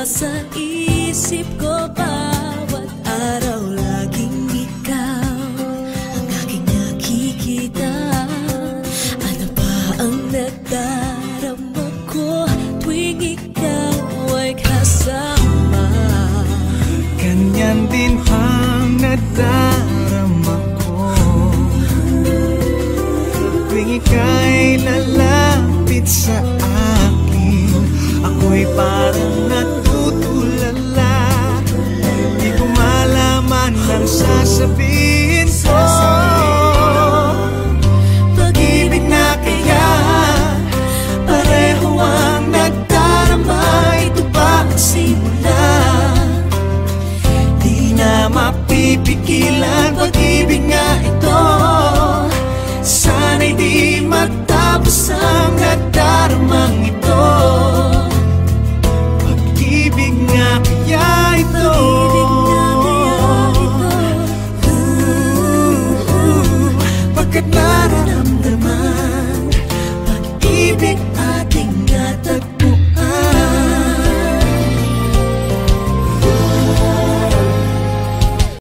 Nasa isip ko bawat araw, laging ikaw ang aking nakikita. Ano ba ang nadarama ko tuwing ikaw ay kasama? Ganyan din ang nadarama ko tuwing ika'y lalapit sa akin. Ako'y parang natutulala, di ko malaman ang sasabihin ko. Pag-ibig na kaya pareho ang nadarama. Ito ba ang simula? Di na mapipigilan pag-ibig nga ito. Sana'y di matapos ang nadaramang ito. Pag-ibig nga kaya ito. Pagkat na